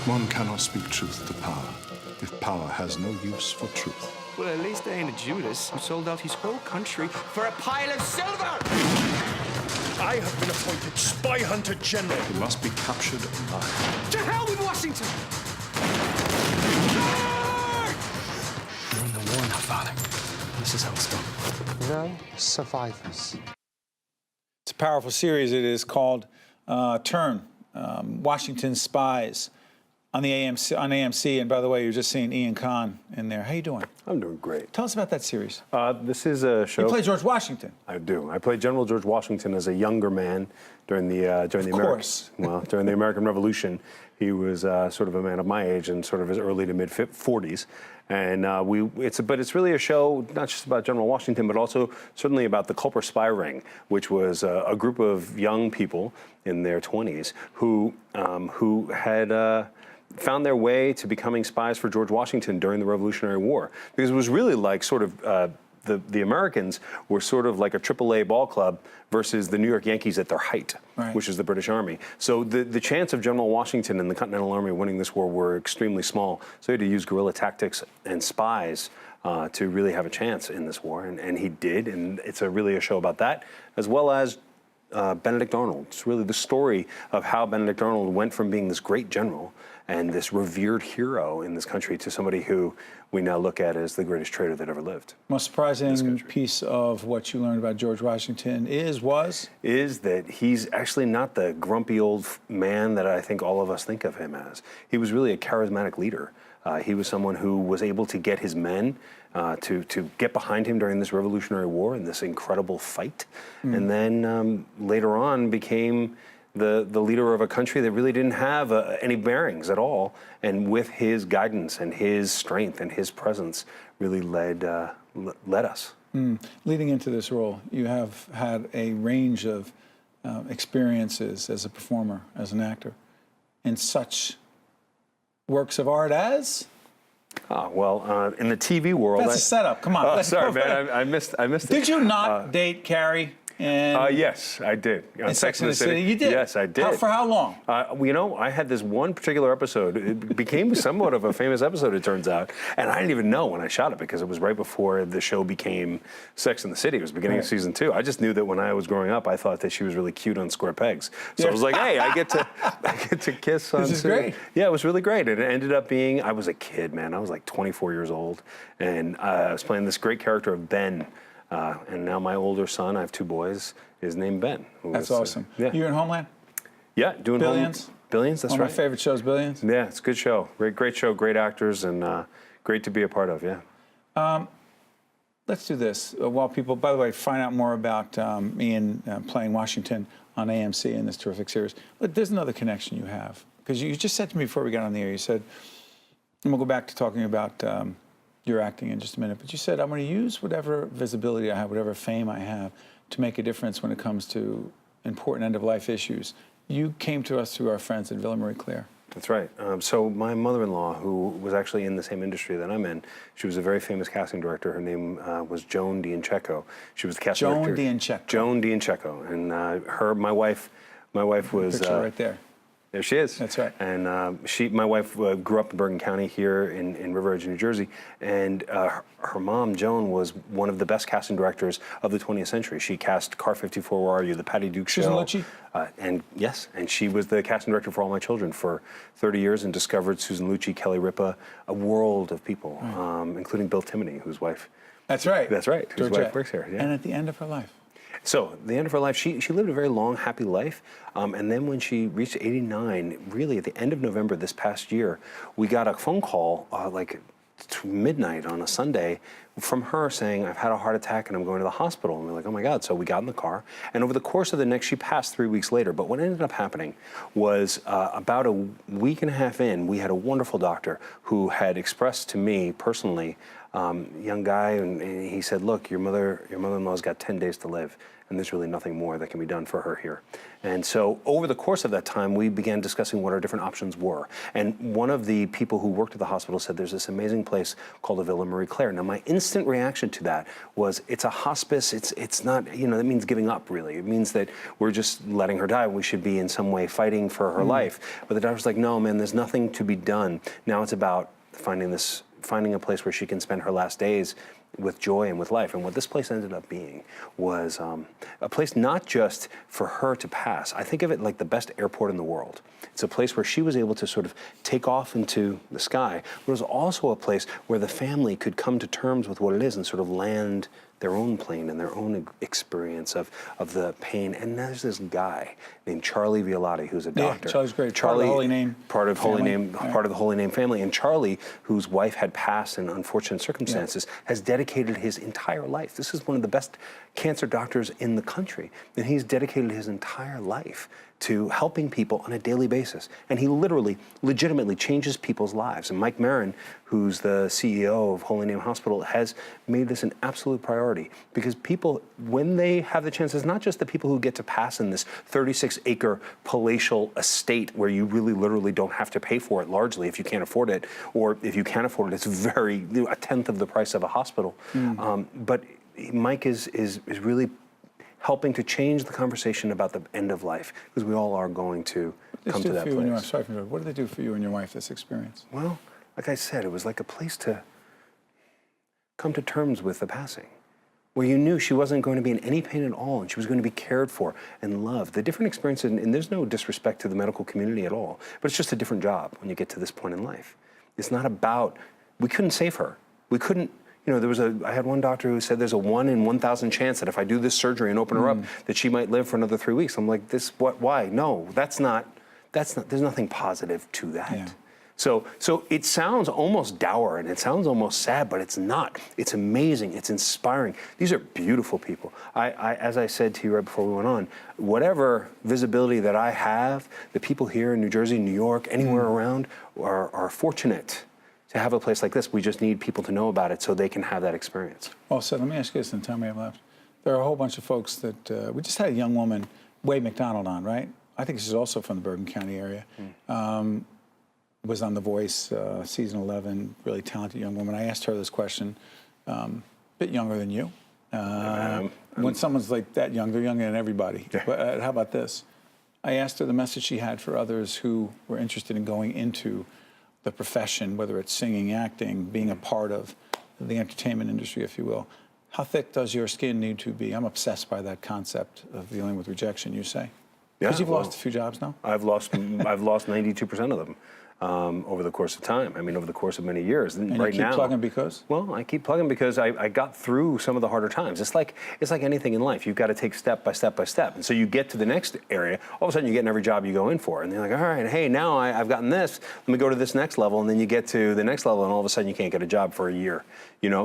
One cannot speak truth to power if power has no use for truth. Well, at least there ain't a Judas who sold out his whole country for a pile of silver! I have been appointed spy hunter general. He must be captured alive. To hell with Washington! You're in the war now, Father. This is how it's done. No survivors. It's a powerful series. It is called Turn, Washington Spies on the AMC. And by the way, you're just seeing Ian Kahn in there. How you doing? I'm doing great. Tell us about that series. This is a show. You play George Washington. I do. I played General George Washington as a younger man during the during the American Revolution. He was sort of a man of my age and sort of his early to mid 40s. And it's really a show not just about General Washington, but also certainly about the Culper Spy Ring, which was a group of young people in their 20s who had found their way to becoming spies for George Washington during the Revolutionary War, because it was really like sort of the Americans were sort of like a AAA ball club versus the New York Yankees at their height, right, which is the British Army. So the chance of General Washington and the Continental Army winning this war were extremely small. So he had to use guerrilla tactics and spies to really have a chance in this war, and he did. And it's really a show about that, as well as Benedict Arnold. It's really the story of how Benedict Arnold went from being this great general and this revered hero in this country to somebody who we now look at as the greatest traitor that ever lived. Most surprising piece of what you learned about George Washington is that he's actually not the grumpy old man that I think all of us think of him as. He was really a charismatic leader. He was someone who was able to get his men to get behind him during this Revolutionary War and this incredible fight, and then later on became the leader of a country that really didn't have any bearings at all, and with his guidance and his strength and his presence really led us. Leading into this role, you have had a range of experiences as a performer, as an actor, in such works of art as? In the TV world, that's a setup. Come on. Oh, sorry, man. I missed it. Did you not date Carrie? Yes, I did. In Sex and the City? You did? Yes, I did. For how long? I had this one particular episode. It became somewhat of a famous episode, it turns out. And I didn't even know when I shot it, because it was right before the show became Sex and the City. It was the beginning of season 2. I just knew that when I was growing up, I thought that she was really cute on Square Pegs. So I was like, hey, I get to kiss on. This is great. Yeah, it was really great. And it ended up being, I was a kid, man. I was like 24 years old. And I was playing this great character of Ben. And now my older son, I have 2 boys, is named Ben. That's awesome. You're in Homeland? Yeah, doing Billions? Billions, that's One right. of my favorite shows, Billions. Yeah, it's a good show. Great show, great actors, and great to be a part of, yeah. Let's do this. While people, by the way, find out more about Ian playing Washington on AMC in this terrific series, but there's another connection you have. Because you just said to me before we got on the air, you said, and we'll go back to talking about your acting in just a minute, but you said, I'm going to use whatever visibility I have, whatever fame I have, to make a difference when it comes to important end-of-life issues. You came to us through our friends at Villa Marie Claire. That's right. So my mother-in-law, who was actually in the same industry that I'm in, she was a very famous casting director. Her name was Joan D'Incecco. She was the casting director. Joan D'Incecco. And my wife was... Picture right there. There she is. That's right. And my wife grew up in Bergen County here in River Edge, New Jersey, and her mom, Joan, was one of the best casting directors of the 20th century. She cast Car 54, Where Are You?, The Patty Duke Show. Susan Lucci? And she was the casting director for All My Children for 30 years and discovered Susan Lucci, Kelly Ripa, a world of people, including Bill Timoney, whose wife... That's right. That's right. Whose wife works here. Yeah. And at the end of her life. So, at the end of her life, she lived a very long, happy life. And then when she reached 89, really at the end of November this past year, we got a phone call like midnight on a Sunday from her saying, I've had a heart attack and I'm going to the hospital. And we're like, oh my God. So we got in the car. And over the course of the next, she passed 3 weeks later. But what ended up happening was about a week and a half in, we had a wonderful doctor who had expressed to me personally young guy, and he said, "Look, your mother-in-law's got 10 days to live, and there's really nothing more that can be done for her here." And so over the course of that time, we began discussing what our different options were. And one of the people who worked at the hospital said, "There's this amazing place called the Villa Marie Claire." Now, my instant reaction to that was, it's a hospice. It's not, that means giving up, really. It means that we're just letting her die. We should be in some way fighting for her life. But the doctor's like, "No, man, there's nothing to be done. Now it's about finding a place where she can spend her last days with joy and with life." And what this place ended up being was a place not just for her to pass. I think of it like the best airport in the world. It's a place where she was able to sort of take off into the sky, but it was also a place where the family could come to terms with what it is and sort of land their own plane and their own experience of the pain. And there's this guy named Charlie Violati, who's a doctor. Yeah, Charlie's great. Charlie, part of the Holy Name. Part of the Holy Name family. And Charlie, whose wife had passed in unfortunate circumstances, has dedicated his entire life. This is one of the best cancer doctors in the country. And he's dedicated his entire life to helping people on a daily basis. And he literally, legitimately changes people's lives. And Mike Marin, who's the CEO of Holy Name Hospital, has made this an absolute priority, because people, when they have the chance, it's not just the people who get to pass in this 36-acre palatial estate where you really literally don't have to pay for it largely if you can't afford it, or if you can afford it, it's a tenth of the price of a hospital. But Mike is really helping to change the conversation about the end of life, because we all are going to come to that place. What did they do for you and your wife, this experience? Well, like I said, it was like a place to come to terms with the passing, where you knew she wasn't going to be in any pain at all, and she was going to be cared for and loved. The different experiences, and there's no disrespect to the medical community at all, but it's just a different job when you get to this point in life. It's not about, we couldn't save her. We couldn't, I had one doctor who said there's a 1 in 1,000 chance that if I do this surgery and open her up, that she might live for another 3 weeks. I'm like, why? No, there's nothing positive to that. Yeah. So it sounds almost dour and it sounds almost sad, but it's not. It's amazing. It's inspiring. These are beautiful people. As I said to you right before we went on, whatever visibility that I have, the people here in New Jersey, New York, anywhere around are fortunate to have a place like this. We just need people to know about it so they can have that experience. Well said. Let me ask you this in the time we have left. There are a whole bunch of folks that, we just had a young woman, Wade McDonald, on, right? I think she's also from the Bergen County area. Was on The Voice, season 11, really talented young woman. I asked her this question, a bit younger than you. When someone's like that young, they're younger than everybody. Yeah. But how about this? I asked her the message she had for others who were interested in going into the profession, whether it's singing, acting, being a part of the entertainment industry, if you will. How thick does your skin need to be? I'm obsessed by that concept of dealing with rejection, you say. Because you've lost a few jobs now? I've lost 92% of them. Over the course of time. I mean, over the course of many years. And right you keep plugging because? Well, I keep plugging because I got through some of the harder times. It's like anything in life. You've got to take step by step by step. And so you get to the next area, all of a sudden you get in every job you go in for. And they're like, all right, hey, now I've gotten this. Let me go to this next level. And then you get to the next level and all of a sudden you can't get a job for a year.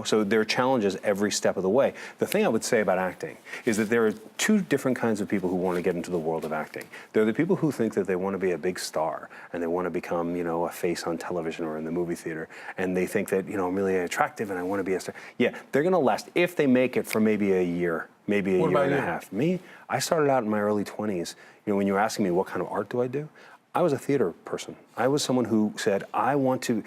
So there are challenges every step of the way. The thing I would say about acting is that there are two different kinds of people who want to get into the world of acting. There are the people who think that they want to be a big star and they want to become, a face on television or in the movie theater. And they think that, I'm really attractive and I want to be a star. Yeah, they're going to last if they make it for maybe a year, maybe a year and a half. Me, I started out in my early 20s. When you were asking me what kind of art do I do, I was a theater person. I was someone who said, I want to,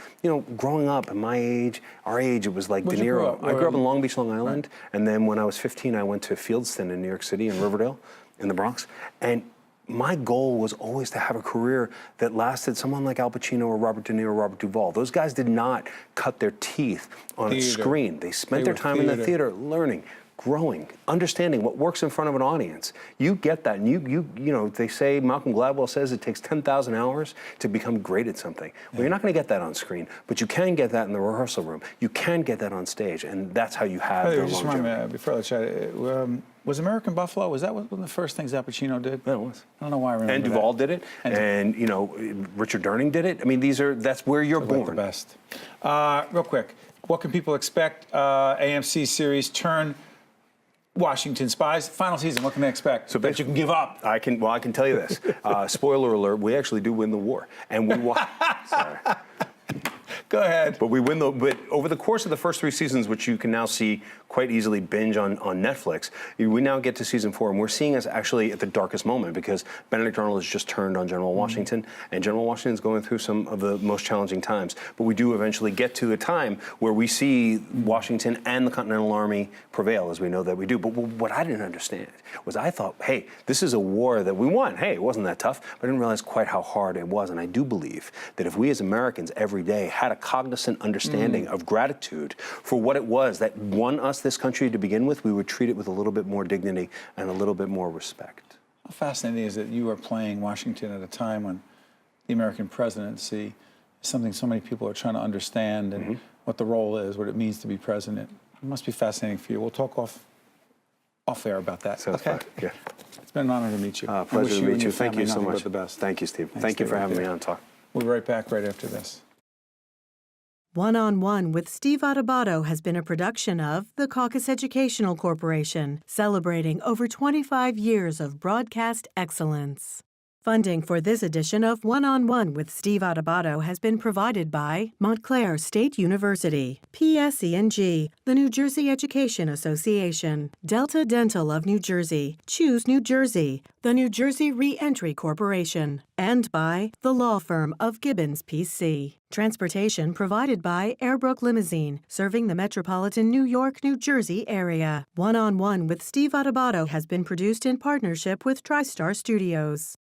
growing up at my age, our age, it was like De Niro. I grew up in Long Beach, Long Island. Right. And then when I was 15, I went to Fieldston in New York City, in Riverdale, in the Bronx. And my goal was always to have a career that lasted. Someone like Al Pacino or Robert De Niro or Robert Duvall. Those guys did not cut their teeth on a screen. They spent their time in the theater learning, growing, understanding what works in front of an audience. You get that, and they say, Malcolm Gladwell says it takes 10,000 hours to become great at something. Well, you're not going to get that on screen, but you can get that in the rehearsal room. You can get that on stage, and that's how you have the just longevity. Remind me, before I let you was American Buffalo, was that one of the first things Al Pacino did? Yeah, it was. I don't know why I remember And Duvall did it, and Richard Durning did it. I mean, that's where you're born. Like the best. Real quick, what can people expect? AMC series Turn Washington Spies, final season. What can they expect? So that you can give up. I can tell you this. Spoiler alert: we actually do win the war, and we. Sorry. Go ahead. But we win but over the course of the first 3 seasons, which you can now see quite easily binge on Netflix, we now get to season 4, and we're seeing us actually at the darkest moment because Benedict Arnold has just turned on General Washington, and General Washington's going through some of the most challenging times. But we do eventually get to a time where we see Washington and the Continental Army prevail, as we know that we do. But what I didn't understand was I thought, hey, this is a war that we won. Hey, it wasn't that tough. But I didn't realize quite how hard it was. And I do believe that if we as Americans every day had a cognizant understanding of gratitude for what it was that won us this country to begin with, we would treat it with a little bit more dignity and a little bit more respect. How fascinating is that you are playing Washington at a time when the American presidency is something so many people are trying to understand and what the role is, what it means to be president. It must be fascinating for you. We'll talk off air about that. Sounds fun. Yeah. It's been an honor to meet you. Pleasure to meet you. Thank you so nothing much. but the best. Thank you, Steve. Thanks, Thank you for Steve. having me on Talk. We'll be right back right after this. One-on-One with Steve Adubato has been a production of the CAUCUS Educational Corporation, celebrating over 25 years of broadcast excellence. Funding for this edition of One-on-One with Steve Adubato has been provided by Montclair State University, PSE&G, the New Jersey Education Association, Delta Dental of New Jersey, Choose New Jersey, the New Jersey Re-Entry Corporation, and by the law firm of Gibbons, P.C. Transportation provided by Airbrook Limousine, serving the metropolitan New York, New Jersey area. One-on-One with Steve Adubato has been produced in partnership with TriStar Studios.